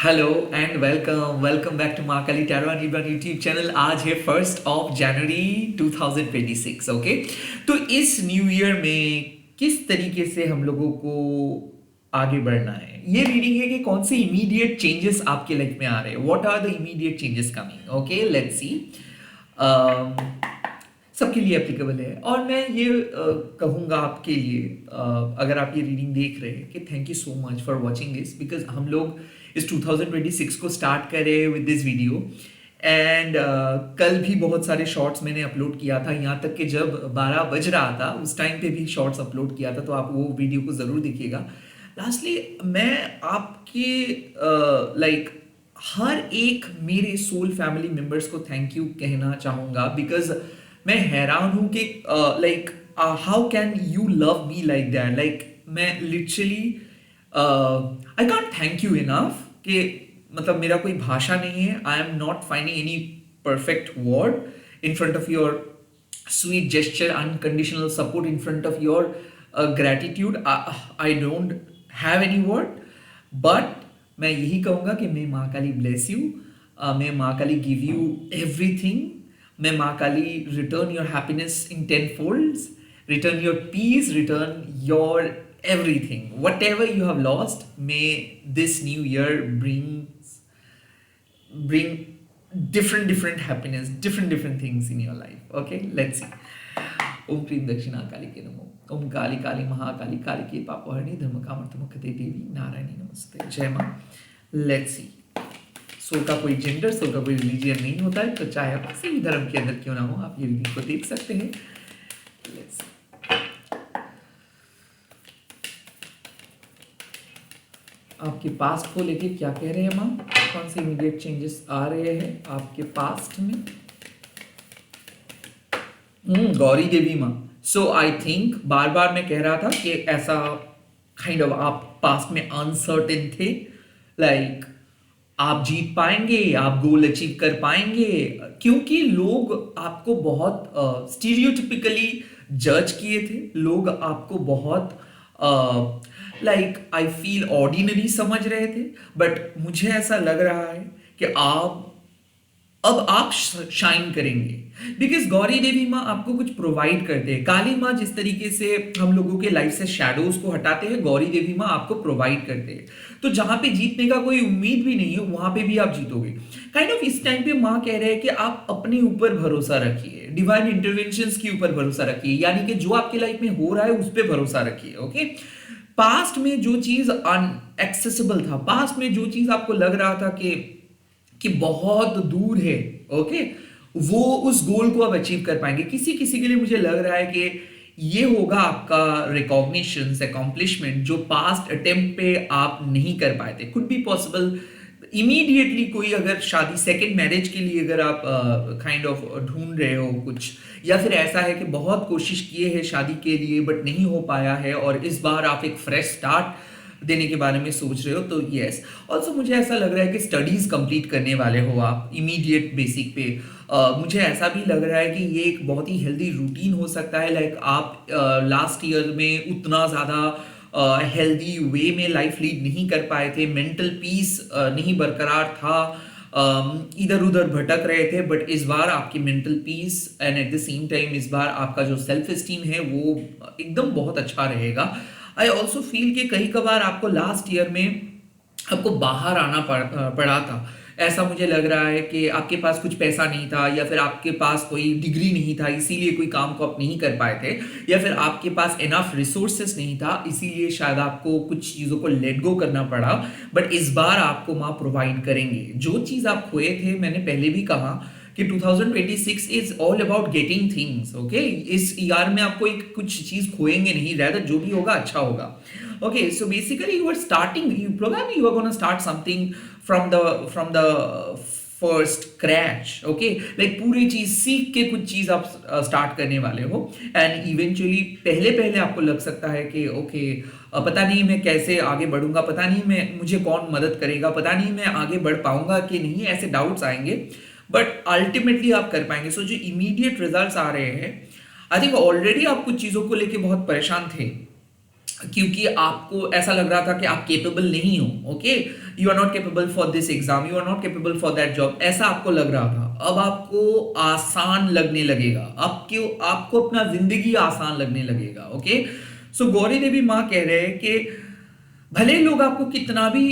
Hello and welcome back to Mahakali tarot and reborn YouTube channel. आज है 1 जनवरी 2026। Okay, तो इस न्यू ईयर में किस तरीके से हम लोगों को आगे बढ़ना है, ये रीडिंग है कि कौन से इमीडिएट चेंजेस आपके लाइफ में आ रहे हैं। What are the immediate changes coming. Okay, let's see. सबके लिए एप्लीकेबल है और मैं ये कहूँगा आपके लिए, अगर आप ये रीडिंग देख रहे हैं, कि thank you so much for watching this, because हम लोग इस 2026 को स्टार्ट कर रहे हैं विद दिस वीडियो। एंड कल भी बहुत सारे शॉर्ट्स मैंने अपलोड किया था, यहाँ तक कि जब 12 बज रहा था उस टाइम पे भी शॉर्ट्स अपलोड किया था, तो आप वो वीडियो को ज़रूर देखिएगा। लास्टली मैं आपके लाइक हर एक मेरे सोल फैमिली मेंबर्स को थैंक यू कहना चाहूँगा, बिकॉज मैं हैरान हूँ कि like how can you love me like that. Like मैं literally I can't thank you enough, कि मतलब मेरा कोई भाषा नहीं है। I am not finding any perfect word in front of your sweet gesture, unconditional support, in front of your gratitude. I don't have any word, but मैं यही कहूँगा कि मैं माँ काली bless you, मैं माँ काली give you everything, मैं माँ काली return your happiness in 10 folds, return your peace, return your everything, whatever you have lost. May this new year bring different happiness, different things in your life. Okay, let's see. ओम क्रीम दक्षिणा काली के नमो। ओम काली काली महाकाली काली के पापहरणी धर्म कामर्थमुखते देवी नारायणी नमस्ते। जय माँ। Let's see. सो का कोई जेंडर, सो का कोई रिलीजियन नहीं होता है, तो चाहे आप किसी भी धर्म के अंदर क्यों ना हो, आप ये रीडिंग को देख सकते हैं। Let's see. आपके पास्ट को लेके क्या कह रहे हैं माँ, कौन से इमीडिएट चेंजेस आ रहे हैं आपके पास्ट में। गौरी देवी माँ। सो आई थिंक बार बार मैं कह रहा था कि ऐसा काइंड ऑफ आप पास्ट में अनसर्टेन थे, लाइक आप जीत पाएंगे, आप गोल अचीव कर पाएंगे, क्योंकि लोग आपको बहुत स्टीरियोटिपिकली जज किए थे। लोग आपको बहुत लाइक आई फील ऑर्डिनरी समझ रहे थे, बट मुझे ऐसा लग रहा है कि अब आप शाइन करेंगे, बिकॉज गौरी देवी माँ आपको कुछ प्रोवाइड करते हैं। काली माँ जिस तरीके से हम लोगों के लाइफ से शैडोज को हटाते हैं, गौरी देवी माँ आपको प्रोवाइड करते हैं। तो जहां पे जीतने का कोई उम्मीद भी नहीं है, वहां पे भी आप जीतोगे। काइंड ऑफ इस टाइम पे माँ कह रहे हैं कि आप अपने ऊपर भरोसा रखिए, डिवाइन इंटरवेंशंस के ऊपर भरोसा रखिए, यानी कि जो आपके लाइफ में हो रहा है उस पर भरोसा रखिए। ओके, पास्ट में जो चीज अनएक्सेसिबल था, पास्ट में जो चीज आपको लग रहा था कि बहुत दूर है, ओके, वो उस गोल को आप अचीव कर पाएंगे। किसी किसी के लिए मुझे लग रहा है कि ये होगा आपका रिकॉग्निशन, अकॉम्प्लिशमेंट, जो पास्ट अटेम्प्ट पे आप नहीं कर पाए थे। कुड बी पॉसिबल इमीडिएटली कोई अगर शादी, सेकंड मैरिज के लिए अगर आप काइंड ऑफ ढूंढ रहे हो कुछ, या फिर ऐसा है कि बहुत कोशिश किए हैं शादी के लिए बट नहीं हो पाया है, और इस बार आप एक फ्रेश स्टार्ट देने के बारे में सोच रहे हो, तो यस। ऑल्सो मुझे ऐसा लग रहा है कि स्टडीज कंप्लीट करने वाले हो आप इमीडिएट बेसिक पे। मुझे ऐसा भी लग रहा है कि ये एक बहुत ही हेल्दी रूटीन हो सकता है। लाइक आप लास्ट ईयर में उतना ज़्यादा हेल्दी वे में लाइफ लीड नहीं कर पाए थे, मेंटल पीस नहीं बरकरार था, इधर उधर भटक रहे थे, बट इस बार आपकी mental peace and at the same time इस बार आपका जो सेल्फ एस्टीम है वो एकदम बहुत अच्छा रहेगा। आई ऑल्सो फील कि कई कबार आपको लास्ट ईयर में आपको बाहर आना पड़ा था। ऐसा मुझे लग रहा है कि आपके पास कुछ पैसा नहीं था, या फिर आपके पास कोई डिग्री नहीं था इसीलिए कोई काम को आप नहीं कर पाए थे, या फिर आपके पास इनफ रिसोर्सेस नहीं था इसीलिए शायद आपको कुछ चीज़ों को लेट गो करना पड़ा। बट इस बार आपको माँ प्रोवाइड करेंगे जो चीज़ आप खोए थे। मैंने पहले भी कहा कि 2026 is all about getting things. Okay, इस ईयर में आपको एक कुछ चीज खोएंगे नहीं, रहता जो भी होगा अच्छा होगा। Okay, so basically you are starting, you probably you are gonna start something from the first scratch. Okay, like पूरी चीज सीख के कुछ चीज आप स्टार्ट करने वाले हो, एंड इवेंचुअली पहले पहले आपको लग सकता है कि ओके, पता नहीं मैं कैसे आगे बढ़ूंगा, पता नहीं मैं मुझे कौन मदद करेगा, पता नहीं मैं आगे बढ़ पाऊंगा कि नहीं, ऐसे डाउट्स आएंगे, बट अल्टीमेटली आप कर पाएंगे। सो जो इमीडिएट रिजल्ट्स आ रहे हैं, आई थिंक ऑलरेडी आप कुछ चीज़ों को लेके बहुत परेशान थे, क्योंकि आपको ऐसा लग रहा था कि आप केपेबल नहीं हो। Okay, you are not capable for this exam, you are not capable for that job, ऐसा आपको लग रहा था, अब आपको आसान लगने लगेगा, आपको आपको अपना जिंदगी आसान लगने लगेगा। ओके, सो गौरी देवी माँ कह रहे हैं कि भले लोग आपको कितना भी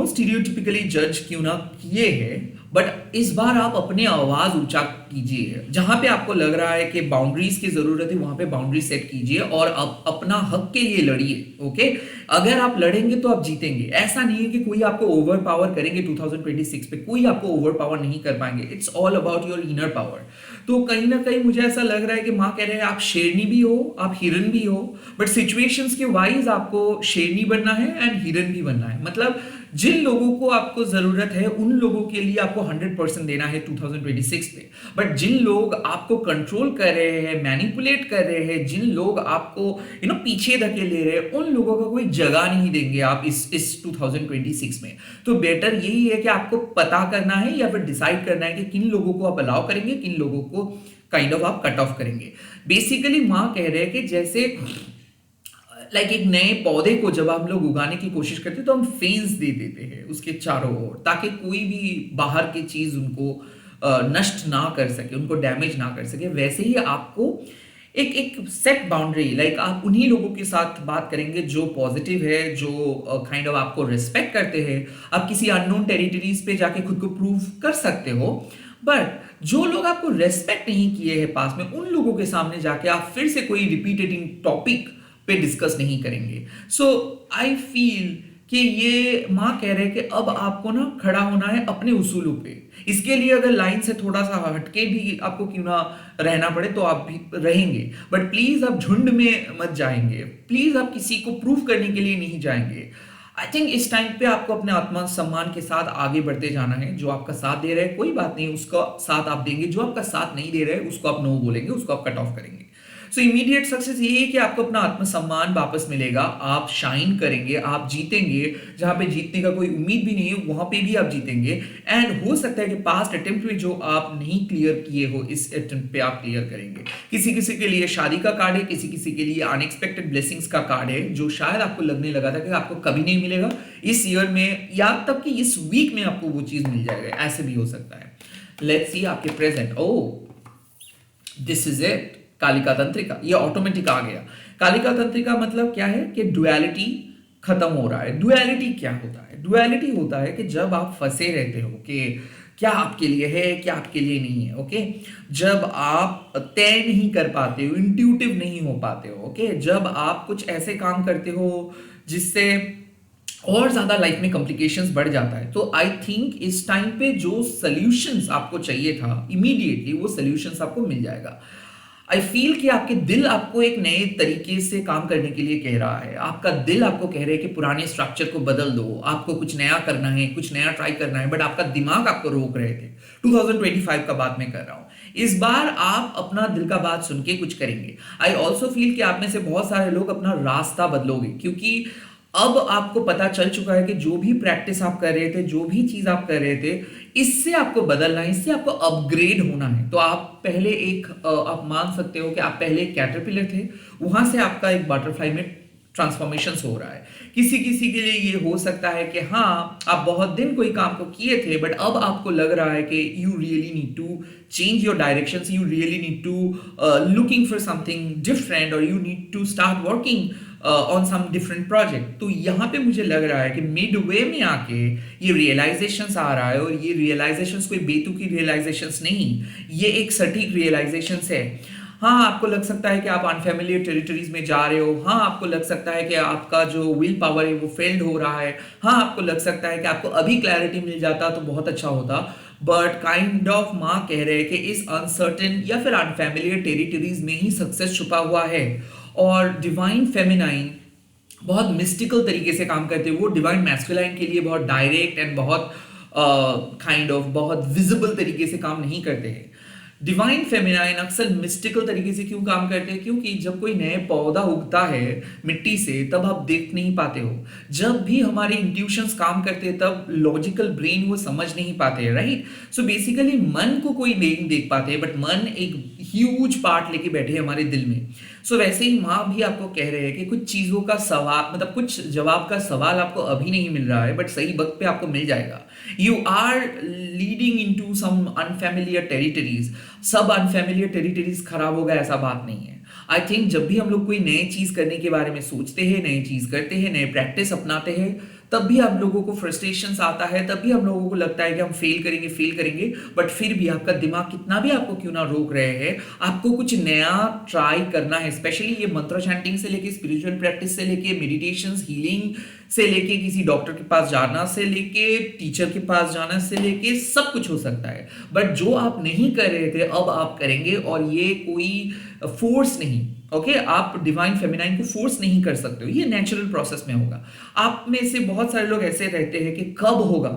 स्टीरियोटिपिकली जज क्यों ना किए हैं, बट इस बार आप अपने आवाज ऊंचा कीजिए। जहां पे आपको लग रहा है कि बाउंड्रीज की जरूरत है, वहां पे बाउंड्री सेट कीजिए और आप अपना हक के लिए लड़िए। ओके, अगर आप लड़ेंगे तो आप जीतेंगे। ऐसा नहीं है कि कोई आपको ओवर पावर करेंगे 2026 पे, कोई आपको ओवर पावर नहीं कर पाएंगे। It's all about your inner power. तो कहीं ना कहीं मुझे ऐसा लग रहा है कि माँ कह रहे हैं आप शेरनी भी हो, आप हिरन भी हो, बट सिचुएशंस के वाइज आपको शेरनी बनना है एंड हिरन भी बनना है। मतलब जिन लोगों को आपको जरूरत है उन लोगों के लिए आपको 100% देना है 2026 पे, बट जिन लोग आपको कंट्रोल कर रहे हैं, मैनिपुलेट कर रहे हैं, जिन लोग आपको पीछे धकेल ले रहे हैं, उन लोगों का कोई जगह नहीं देंगे आप इस 2026 में। तो बेटर यही है कि आपको पता करना है या फिर डिसाइड करना है कि किन लोगों को आप अलाउ करेंगे, किन लोगों को काइंड ऑफ आप कट ऑफ करेंगे। बेसिकली माँ कह रहे हैं कि जैसे एक नए पौधे को जब हम लोग उगाने की कोशिश करते हैं तो हम फेंस दे देते हैं उसके चारों ओर, ताकि कोई भी बाहर की चीज उनको नष्ट ना कर सके, उनको डैमेज ना कर सके। वैसे ही आपको एक एक सेट बाउंड्री, आप उन्हीं लोगों के साथ बात करेंगे जो पॉजिटिव है, जो काइंड ऑफ आपको रिस्पेक्ट करते हैं। आप किसी अननोन टेरिटरीज पे जाके खुद को प्रूव कर सकते हो, बट जो लोग आपको रेस्पेक्ट नहीं किए हैं पास में, उन लोगों के सामने जाके आप फिर से कोई रिपीटेड टॉपिक पे डिस्कस नहीं करेंगे। सो आई फील कि ये माँ कह रहे हैं कि अब आपको ना खड़ा होना है अपने उसूलों पे। इसके लिए अगर लाइन से थोड़ा सा हटके भी आपको क्यों ना रहना पड़े तो आप भी रहेंगे, बट प्लीज आप झुंड में मत जाएंगे, प्लीज आप किसी को प्रूफ करने के लिए नहीं जाएंगे। आई थिंक इस टाइम पे आपको अपने आत्मसम्मान के साथ आगे बढ़ते जाना है। जो आपका साथ दे रहे हैं कोई बात नहीं, उसका साथ आप देंगे, जो आपका साथ नहीं दे रहे उसको आप नो बोलेंगे, उसको आप कट ऑफ करेंगे। सो इमीडिएट सक्सेस ये है कि आपको अपना आत्मसम्मान वापस मिलेगा, आप शाइन करेंगे, आप जीतेंगे। जहां पे जीतने का कोई उम्मीद भी नहीं है वहां पे भी आप जीतेंगे। एंड हो सकता है कि पास्ट अटेम्प्ट में जो आप नहीं क्लियर किए हो, इस अटेम्प्ट पे आप क्लियर करेंगे। किसी किसी के लिए शादी का कार्ड है, किसी किसी के लिए अनएक्सपेक्टेड ब्लेसिंग्स का कार्ड है, जो शायद आपको लगने लगा था कि आपको कभी नहीं मिलेगा, इस ईयर में या तब कि इस वीक में आपको वो चीज मिल जाएगा। ऐसे भी हो सकता है। लेट्स सी आपके present. This is it, Kalika तंत्रिका, ये ऑटोमेटिक आ गया। कालिका तंत्रिका मतलब क्या है कि डुअलिटी खत्म हो रहा है। डुअलिटी क्या होता है? डुअलिटी होता है कि जब आप फंसे रहते हो कि क्या आपके लिए है, क्या आपके लिए नहीं है। ओके, जब आप तय नहीं कर पाते हो, इंट्यूटिव नहीं हो पाते हो। ओके, जब आप कुछ ऐसे काम करते हो जिससे और ज्यादा लाइफ में कॉम्प्लिकेशंस बढ़ जाता है, तो आई थिंक इस टाइम पे जो सॉल्यूशंस आपको चाहिए था इमीडिएटली, वो सॉल्यूशंस आपको मिल जाएगा। आई फील कि आपके दिल आपको एक नए तरीके से काम करने के लिए कह रहा है। आपका दिल आपको कह रहा है कि पुराने स्ट्रक्चर को बदल दो, आपको कुछ नया करना है, कुछ नया ट्राई करना है, बट आपका दिमाग आपको रोक रहे थे। 2025 का बात मैं कर रहा हूं। इस बार आप अपना दिल का बात सुन के कुछ करेंगे। आई ऑल्सो फील कि आप में से बहुत सारे लोग अपना रास्ता बदलोगे, क्योंकि अब आपको पता चल चुका है कि जो भी प्रैक्टिस आप कर रहे थे, जो भी चीज आप कर रहे थे, इससे आपको बदलना है, इससे आपको अपग्रेड होना है। तो आप पहले आप मान सकते हो कि आप पहले एक कैटरपिलर थे, वहां से आपका एक बटरफ्लाई में ट्रांसफॉर्मेशन हो रहा है। किसी किसी के लिए ये हो सकता है कि हाँ, आप बहुत दिन कोई काम को किए थे, बट अब आपको लग रहा है कि you really need to change your directions, you really need to looking for something different, और you need to start working on some different project. तो यहाँ पे मुझे लग रहा है कि मिड वे में आके ये रियलाइजेशंस आ रहा है, और ये रियलाइजेशंस कोई बेतुकी रियलाइजेशंस नहीं, ये एक सटीक रियलाइजेशंस है। हाँ, आपको लग सकता है कि आप अनफैमिलियर टेरिटरीज में जा रहे हो। हाँ, आपको लग सकता है कि आपका जो विल पावर है वो फेल्ड हो रहा है। हाँ, आपको लग सकता है कि आपको अभी क्लैरिटी मिल जाता तो बहुत अच्छा होता, बट काइंड ऑफ माँ कह रहे हैं कि इस अनसर्टेन या फिर अनफैमिलियर टेरिटरीज में ही सक्सेस छुपा हुआ है। और डिवाइन फेमिनाइन बहुत मिस्टिकल तरीके से काम करते हैं, वो डिवाइन मैस्कुलाइन के लिए बहुत डायरेक्ट एंड बहुत काइंड ऑफ बहुत विजिबल तरीके से काम नहीं करते हैं। डिवाइन फेमिनाइन अक्सर मिस्टिकल तरीके से क्यों काम करते हैं? क्योंकि जब कोई नया पौधा उगता है मिट्टी से, तब आप देख नहीं पाते हो। जब भी हमारे इंट्यूशंस काम करते हैं तब लॉजिकल ब्रेन वो समझ नहीं पाते, राइट? सो बेसिकली मन को कोई नहीं देख पाते, बट मन एक ह्यूज पार्ट लेके बैठे हैं हमारे दिल में। सो वैसे ही माँ भी आपको कह रहे हैं कि कुछ चीजों का सवाल, मतलब कुछ जवाब का सवाल आपको अभी नहीं मिल रहा है, बट सही वक्त पे आपको मिल जाएगा। You are leading into some unfamiliar territories. सब अनफेमिलियर टेरिटरीज खराब हो गया ऐसा बात नहीं है। आई थिंक जब भी हम लोग कोई नई चीज करने के बारे में सोचते हैं, नई चीज करते हैं, नए प्रैक्टिस अपनाते हैं, तब भी हम लोगों को फ्रस्ट्रेशन आता है, तब भी हम लोगों को लगता है कि हम फेल करेंगे। बट फिर भी आपका दिमाग कितना भी आपको क्यों ना रोक रहे हैं, आपको कुछ नया ट्राई करना है। स्पेशली ये मंत्र चैंटिंग से लेके, स्पिरिचुअल प्रैक्टिस से लेके, मेडिटेशन, हीलिंग से लेके, किसी डॉक्टर के पास जाना से लेके, टीचर के पास जाना से लेके, सब कुछ हो सकता है। बट जो आप नहीं कर रहे थे अब आप करेंगे, और ये कोई फोर्स नहीं। ओके आप डिवाइन फेमिनाइन को फोर्स नहीं कर सकते हो, ये नेचुरल प्रोसेस में होगा। आप में से बहुत सारे लोग ऐसे रहते हैं कि कब होगा,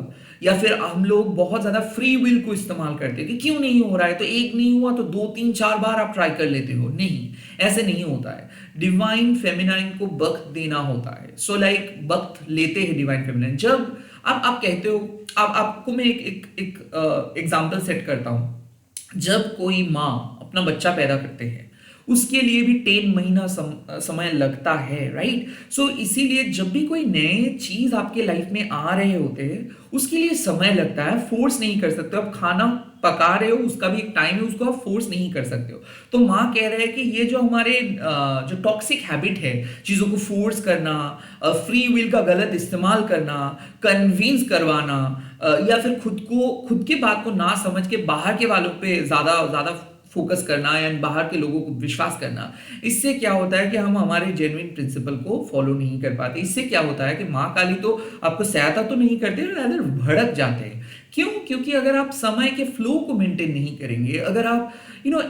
या फिर हम लोग बहुत ज्यादा फ्री विल को इस्तेमाल करते हैं कि क्यों नहीं हो रहा है, तो एक नहीं हुआ तो 2 3 4 बार आप ट्राई कर लेते हो। नहीं, ऐसे नहीं होता है। डिवाइन फेमिनाइन को वक्त देना होता है। सो लाइक वक्त लेते हैं डिवाइन फेमिनाइन। जब आप कहते हो, आपको मैं एक एग्जाम्पल सेट करता हूं। जब कोई माँ अपना बच्चा पैदा करते हैं, उसके लिए भी 10 महीना समय लगता है, राइट। सो इसीलिए जब भी कोई नए चीज आपके लाइफ में आ रहे होते हैं, उसके लिए समय लगता है, फोर्स नहीं कर सकते। आप खाना पका रहे हो, उसका भी एक टाइम है, उसको आप फोर्स नहीं कर सकते हो। तो माँ कह रहे हैं कि ये जो हमारे जो टॉक्सिक हैबिट है, चीजों को फोर्स करना, फ्री विल का गलत इस्तेमाल करना, कन्विंस करवाना, या फिर खुद की बात को ना समझ के बाहर के वालों पे ज्यादा ज्यादा फोकस करना, या बाहर के लोगों को विश्वास करना, इससे क्या होता है कि हम हमारे जेन्युइन प्रिंसिपल को फॉलो नहीं कर पाते। इससे क्या होता है कि माँ काली तो आपको सहायता तो नहीं करते, रादर भड़क जाते हैं। क्यों? क्योंकि अगर आप समय के फ्लो को मेंटेन नहीं करेंगे, अगर आप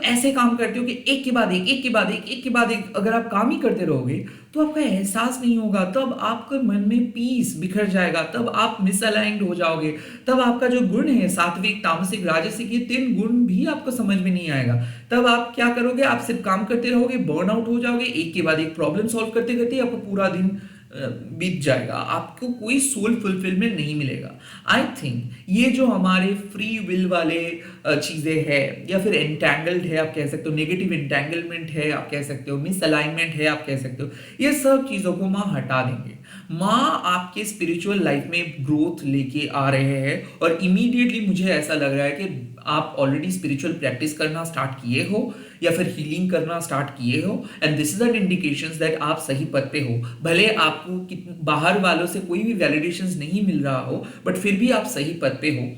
ऐसे काम करते हो कि एक के बाद एक, एक के बाद एक, एक के बाद एक, अगर आप काम ही करते रहोगे, तो आपका एहसास नहीं होगा, तब आपके मन में पीस बिखर जाएगा, तब आप मिसअलाइंड हो जाओगे, तब आपका जो गुण है, सात्विक, तामसिक, राजसिक, ये 3 गुण भी आपको समझ में नहीं आएगा। तब आप क्या करोगे? आप सिर्फ काम करते रहोगे, बर्न आउट हो जाओगे, एक के बाद एक प्रॉब्लम सॉल्व करते करते आपको पूरा दिन बीत जाएगा, आपको कोई सोल फुलफिलमेंट नहीं मिलेगा। आई थिंक ये जो हमारे फ्री विल वाले चीजें हैं, या फिर एंटैंगल्ड है आप कह सकते हो, नेगेटिव एंटैंगलमेंट है आप कह सकते हो, मिसअलाइनमेंट है आप कह सकते हो, ये सब चीजों को माँ हटा देंगे। माँ आपके स्पिरिचुअल लाइफ में ग्रोथ लेके आ रहे हैं, और इमीडिएटली मुझे ऐसा लग रहा है कि आप ऑलरेडी स्पिरिचुअल प्रैक्टिस करना स्टार्ट किए हो, या फिर हीलिंग करना स्टार्ट किए हो, and this is an indications that आप सही पथ पे हो। भले आपको बाहर वालों से कोई भी वैलिडेशंस नहीं मिल रहा हो, बट फिर भी आप सही पथ पे हो।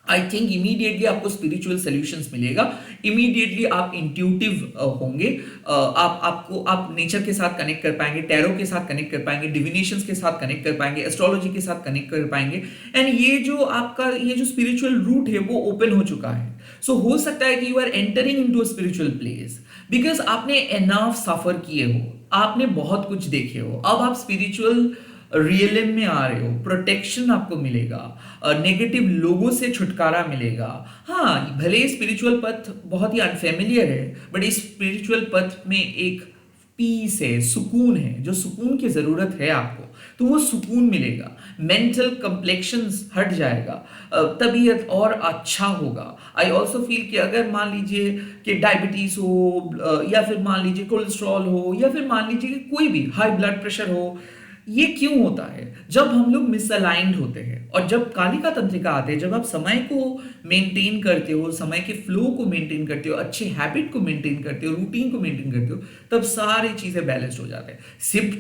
आई थिंक इमीडिएटली आपको स्पिरिचुअल सॉल्यूशंस मिलेगा, इमीडिएटली आप इंट्यूटिव होंगे, आप नेचर के साथ कनेक्ट कर पाएंगे, टैरो के साथ कनेक्ट कर पाएंगे, डिविनेशंस के साथ कनेक्ट कर पाएंगे, एस्ट्रोलॉजी के साथ कनेक्ट कर पाएंगे, एंड ये जो स्पिरिचुअल रूट है वो ओपन हो चुका है। सो हो सकता है कि you are entering into a spiritual place because आपने एनफ सफर किए हो, आपने बहुत कुछ देखे हो, अब आप स्पिरिचुअल रियलिम में आ रहे हो, प्रोटेक्शन आपको मिलेगा, नेगेटिव लोगों से छुटकारा मिलेगा। हाँ, भले स्पिरिचुअल पथ बहुत ही अनफेमिलियर है, बट इस स्पिरिचुअल पथ में एक पीस है, सुकून है, जो सुकून की जरूरत है आपको, तो वो सुकून मिलेगा, मेंटल कम्प्लेक्शंस हट जाएगा, तबीयत और अच्छा होगा। आई ऑल्सो फील कि अगर मान लीजिए कि डायबिटीज हो, या फिर मान लीजिए कोलेस्ट्रॉल हो, या फिर मान लीजिए कि कोई भी हाई ब्लड प्रेशर हो, ये क्यों होता है? जब हम लोग मिसअलाइंड होते हैं, और जब कालिका तंत्रिका आते हैं, जब आप समय को मेंटेन करते हो, समय के फ्लो को मेंटेन करते हो, अच्छे हैबिट को मेंटेन करते हो, रूटीन को मेंटेन करते हो, तब सारी चीजें बैलेंस्ड हो जाते हैं।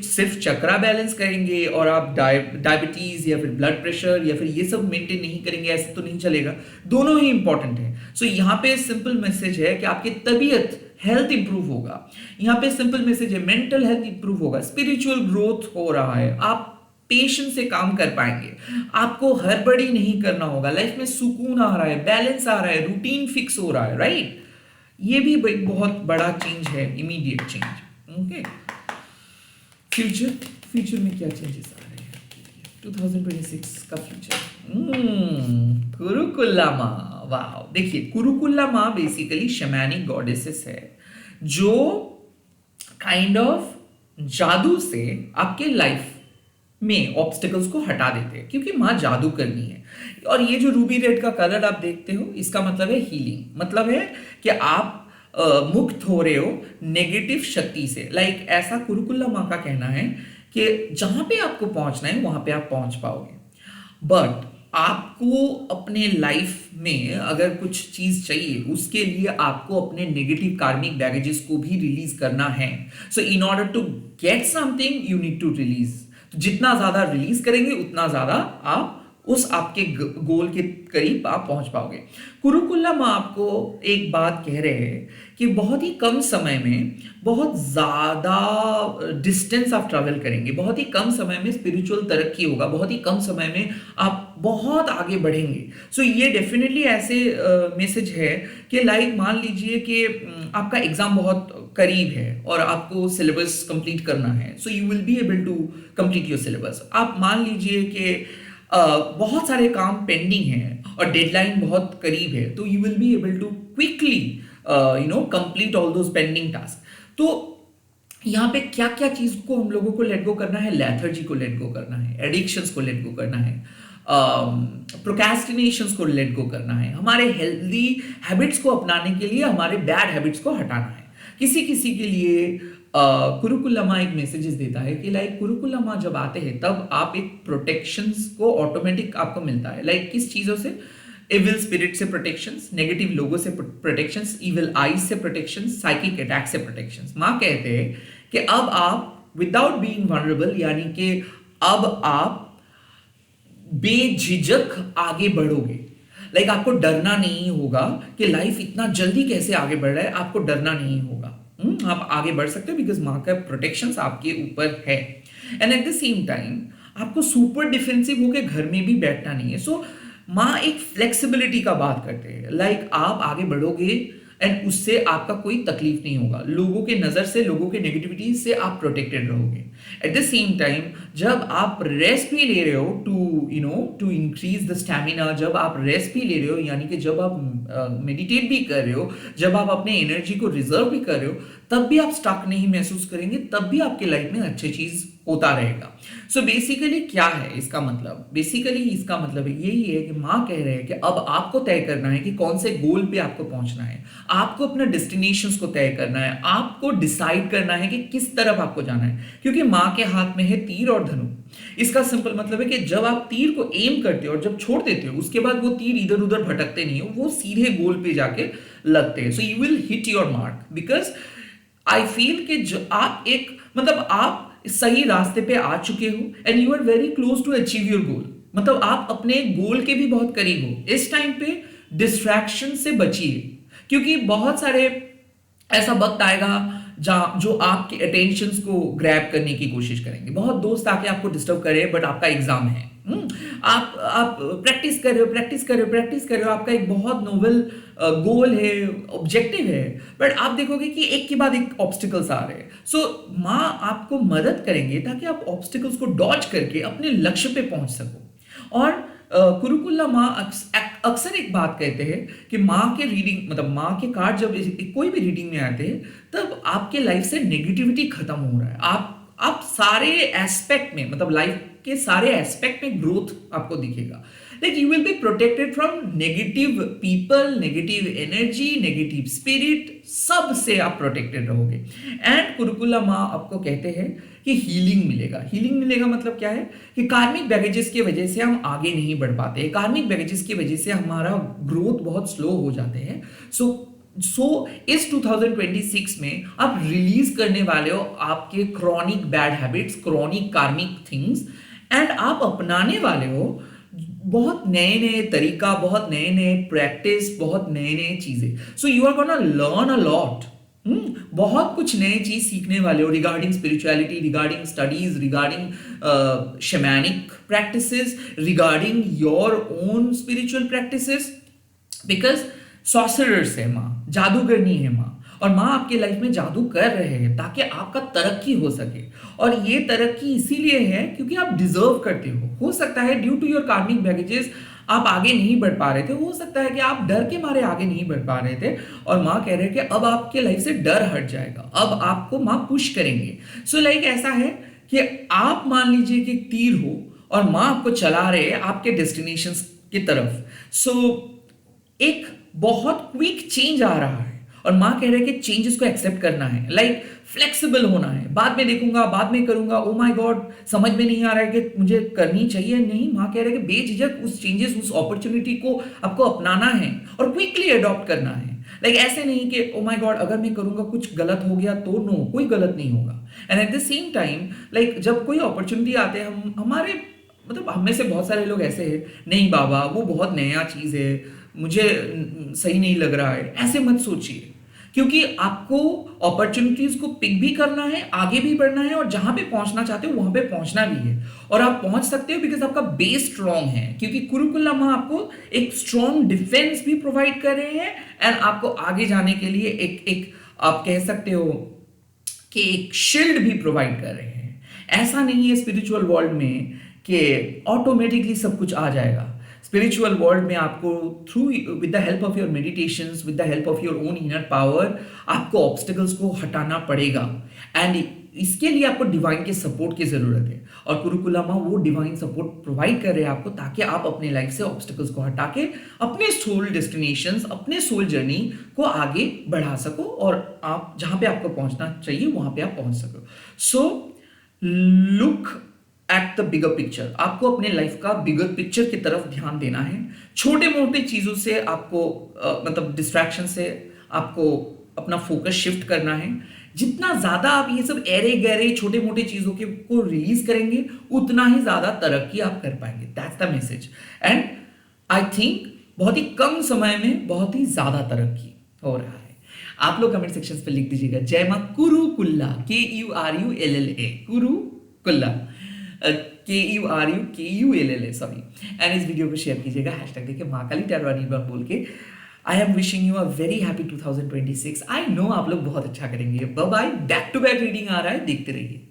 सिर्फ चक्रा बैलेंस करेंगे और आप डायबिटीज या फिर ब्लड प्रेशर या फिर ये सब मेंटेन नहीं करेंगे, ऐसे तो नहीं चलेगा। दोनों ही इंपॉर्टेंट है। सो यहाँ पे सिंपल मैसेज है कि आपकी तबीयत, हेल्थ इंप्रूव होगा। यहाँ पे सिंपल मैसेज है, मेंटल हेल्थ इंप्रूव होगा, स्पिरिचुअल ग्रोथ हो रहा है, आप पेशेंस से काम कर पाएंगे, आपको हड़बड़ी नहीं करना होगा, लाइफ में सुकून आ रहा है, बैलेंस आ रहा है, रूटीन फिक्स हो रहा है, राइट। ये भी बहुत बड़ा चेंज है, इमीडिएट चेंज। ओके, फ्यूचर में क्या चेंजेस आ रहे हैं 2026 का फ्यूचर? कुरुकुल्ला माँ, वाह। देखिए, कुरुकुल्ला माँ बेसिकली शैमानिक गॉडेसेस है, जो काइंड ऑफ जादू से आपके लाइफ में ऑब्स्टिकल्स को हटा देते हैं, क्योंकि माँ जादू करनी है। और ये जो रूबी रेड का कलर आप देखते हो, इसका मतलब है हीलिंग, मतलब है कि आप मुक्त हो रहे हो नेगेटिव शक्ति से। लाइक ऐसा कुरुकुल्ला माँ का कहना है कि जहां पे आपको पहुंचना है वहां पे आप पहुंच पाओगे। बट आपको अपने लाइफ में अगर कुछ चीज चाहिए उसके लिए आपको अपने नेगेटिव कार्मिक बैगेजेस को भी रिलीज करना है। So in order to get something you need to release. तो जितना ज्यादा रिलीज करेंगे उतना ज्यादा आप उस आपके गोल के करीब आप पहुंच पाओगे। कुरुकुलम आपको एक बात कह रहे हैं कि बहुत ही कम समय में बहुत ज्यादा डिस्टेंस आप ट्रैवल करेंगे, बहुत ही कम समय में स्पिरिचुअल तरक्की होगा, बहुत ही कम समय में आप बहुत आगे बढ़ेंगे। सो ये डेफिनेटली ऐसे मैसेज है कि लाइक मान लीजिए कि आपका एग्जाम बहुत करीब है और आपको सिलेबस कंप्लीट करना है। So you will be able to complete your syllabus. आप मान लीजिए कि बहुत सारे काम पेंडिंग हैं और डेडलाइन बहुत करीब है, तो you will be able to quickly complete all those pending task. तो यहाँ पे क्या क्या चीज को हम लोगों को लेट गो करना है? लेथर्जी को लेट गो करना है, एडिक्शंस को लेट गो करना है, प्रोक्रेस्टिनेशंस को लेट गो करना है, हमारे हेल्दी हैबिट्स को अपनाने के लिए हमारे बैड हैबिट्स को हटाना है। किसी किसी के लिए कुरुकुलमा एक मैसेजेस देता है कि लाइक कुरुकुलमा जब आते हैं तब आप एक प्रोटेक्शंस को ऑटोमेटिक आपको मिलता है। लाइक किस चीजों से? इविल स्पिरिट से प्रोटेक्शंस, नेगेटिव लोगों से प्रोटेक्शंस, इविल आईज से प्रोटेक्शंस, साइकिक अटैक से प्रोटेक्शंस। माँ कहते हैं कि अब आप विदाउट बीइंग वनरेबल, यानी कि अब आप बेझिझक आगे बढ़ोगे। लाइक आपको डरना नहीं होगा कि लाइफ इतना जल्दी कैसे आगे बढ़ रहा है, आपको डरना नहीं होगा। आप आगे बढ़ सकते हो बिकॉज माँ का प्रोटेक्शन आपके ऊपर है। And at the same time आपको सुपर डिफेंसिव होकर घर में भी बैठना नहीं है। सो माँ एक फ्लेक्सिबिलिटी का बात करते हैं। लाइक आप आगे बढ़ोगे एंड उससे आपका कोई तकलीफ नहीं होगा, लोगों के नजर से, लोगों के नेगेटिविटी से आप प्रोटेक्टेड रहोगे। एट द सेम टाइम जब आप रेस्ट भी ले रहे हो टू इंक्रीज द स्टैमिना, जब आप रेस्ट भी ले रहे हो यानी कि जब आप मेडिटेट भी कर रहे हो, जब आप अपने एनर्जी को रिजर्व भी कर रहे हो, तब भी आप स्टक नहीं महसूस करेंगे, तब भी आपके लाइफ में अच्छी चीज होता रहेगा। सो बेसिकली क्या है इसका मतलब? बेसिकली इसका मतलब यही है कि माँ कह रहे हैं कि अब आपको तय करना है कि कौन से गोल पे आपको पहुंचना है, आपको अपने डेस्टिनेशंस को तय करना है, आपको डिसाइड करना है कि किस तरफ आपको जाना है। क्योंकि माँ के हाथ में है तीर और धनु। इसका सिंपल मतलब है कि जब आप तीर को एम करते हो और जब छोड़ देते हो उसके बाद वो तीर इधर उधर भटकते नहीं हो, वो सीधे गोल पे जाके लगते हैं। सो you will hit your mark because I feel कि जो आप एक मतलब आप सही रास्ते पे आ चुके हो and you are very close to achieve your goal. मतलब आप अपने गोल के भी बहुत करीब हो। इस टाइम पे डिस्ट्रैक्शन से बचिए क्योंकि बहुत सारे ऐसा वक्त आएगा जो आपके अटेंशन को ग्रैब करने की कोशिश करेंगे। बहुत दोस्त आके आपको डिस्टर्ब करे बट आपका एग्जाम है। आप प्रैक्टिस कर रहे हो, प्रैक्टिस कर रहे हो, प्रैक्टिस कर रहे हो, आपका एक बहुत नोबल गोल है, ऑब्जेक्टिव है, बट आप देखोगे कि एक के बाद एक ऑब्स्टिकल्स आ रहे हैं। सो माँ आपको मदद करेंगे ताकि आप ऑब्स्टिकल्स को डॉज करके अपने लक्ष्य पे पहुंच सको। और कुरुकुल्ला माँ अक्सर एक बात कहते हैं कि माँ के रीडिंग मतलब माँ के कार्ड जब कोई भी रीडिंग में आते हैं तब आपके लाइफ से नेगेटिविटी खत्म हो रहा है। आप सारे एस्पेक्ट में मतलब लाइफ के सारे एस्पेक्ट में ग्रोथ आपको दिखेगा। Like you will be protected from negative people, negative energy, negative spirit, सब से आप प्रोटेक्टेड रहोगे। एंड कुरुकुल्ला माँ आपको कहते हैं कि हीलिंग मिलेगा। हीलिंग मिलेगा मतलब क्या है कि कार्मिक बैगेजेस की वजह से हम आगे नहीं बढ़ पाते, कार्मिक बैगेजेस की वजह से हमारा ग्रोथ बहुत स्लो हो जाते हैं। सो इस 2026 में आप रिलीज करने वाले हो आपके क्रॉनिक बैड हैबिट्स, क्रॉनिक कार्मिक थिंग्स, एंड आप अपनाने वाले हो बहुत नए नए तरीका, बहुत नए नए प्रैक्टिस, बहुत नए नए चीजें। So you are gonna learn a lot. बहुत कुछ नई चीज सीखने वाले हो regarding spirituality, regarding studies, regarding shamanic practices, regarding your own spiritual practices. Because sorcerers है माँ, जादूगरनी है माँ, और माँ आपके लाइफ में जादू कर रहे हैं ताकि आपका तरक्की हो सके। और ये तरक्की इसीलिए है क्योंकि आप डिजर्व करते हो सकता है ड्यू टू योर कार्मिक बैगेजेस आप आगे नहीं बढ़ पा रहे थे, हो सकता है कि आप डर के मारे आगे नहीं बढ़ पा रहे थे, और माँ कह रहे हैं कि अब आपके लाइफ से डर हट जाएगा, अब आपको माँ पुश करेंगे। सो लाइक ऐसा है कि आप मान लीजिए कि तीर हो और माँ आपको चला रहे हैं आपके डेस्टिनेशन की तरफ। सो एक बहुत क्विक चेंज आ रहा है और माँ कह रहे हैं कि चेंजेस को एक्सेप्ट करना है, लाइक फ्लेक्सिबल होना है, बाद में देखूंगा, बाद में करूंगा, ओ माय गॉड समझ में नहीं आ रहा है कि मुझे करनी चाहिए नहीं। माँ कह रहे हैं कि बेझिझक उस चेंजेस, उस अपॉर्चुनिटी को आपको अपनाना है और क्विकली अडॉप्ट करना है। लाइक ऐसे नहीं कि ओ माय गॉड अगर मैं करूंगा कुछ गलत हो गया तो, नो, कोई गलत नहीं होगा। And at the same time like जब कोई अपॉर्चुनिटी आते हैं, हम हमारे मतलब हम में से बहुत सारे लोग ऐसे हैं, नहीं बाबा वो बहुत नया चीज है, मुझे सही नहीं लग रहा है, ऐसे मत सोचिए। क्योंकि आपको अपॉर्चुनिटीज को पिक भी करना है, आगे भी बढ़ना है, और जहां पे पहुंचना चाहते हो वहां पे पहुंचना भी है। और आप पहुंच सकते हो बिकॉज आपका बेस स्ट्रांग है, क्योंकि कुरुकुलम आपको एक स्ट्रांग डिफेंस भी प्रोवाइड कर रहे हैं एंड आपको आगे जाने के लिए एक एक आप कह सकते हो कि एक शील्ड भी प्रोवाइड कर रहे हैं। ऐसा नहीं है स्पिरिचुअल वर्ल्ड में कि ऑटोमेटिकली सब कुछ आ जाएगा। स्पिरिचुअल वर्ल्ड में आपको through with the help of your meditations, with the help of your own inner power, आपको ऑब्स्टिकल्स को हटाना पड़ेगा। एंड इसके लिए आपको डिवाइन के सपोर्ट की जरूरत है, और कुरुकुलमा वो डिवाइन सपोर्ट प्रोवाइड कर रहे हैं आपको, ताकि आप अपने लाइफ से ऑब्स्टिकल्स को हटा के अपने सोल डेस्टिनेशंस, अपने सोल जर्नी को आगे बढ़ा सको, और आप जहां पे आपको पहुंचना चाहिए वहां पे आप पहुंच सको। So look at the bigger picture. आपको अपने लाइफ का बिगर पिक्चर की तरफ ध्यान देना है। छोटे मोटे चीजों से आपको मतलब डिस्ट्रैक्शन से आपको अपना फोकस शिफ्ट करना है। जितना ज्यादा आप ये सब एरे गहरे छोटे मोटे चीजों के को रिलीज करेंगे, उतना ही ज्यादा तरक्की आप कर पाएंगे। That's the message. And I think बहुत ही कम समय में बहुत ही ज्यादा तरक्की हो रहा है। आप लोग कमेंट सेक्शन पे लिख दीजिएगा जय मां Kurukulla, KURULLA, Kurukulla, KURUKULLA, sorry. And इस वीडियो को शेयर कीजिएगा, हैशटैग देके माँ काली टैरोनी बोल के। I am wishing you a very happy 2026। I know आप लोग बहुत अच्छा करेंगे। Bye bye. Back to back reading आ रहा है, देखते रहिए।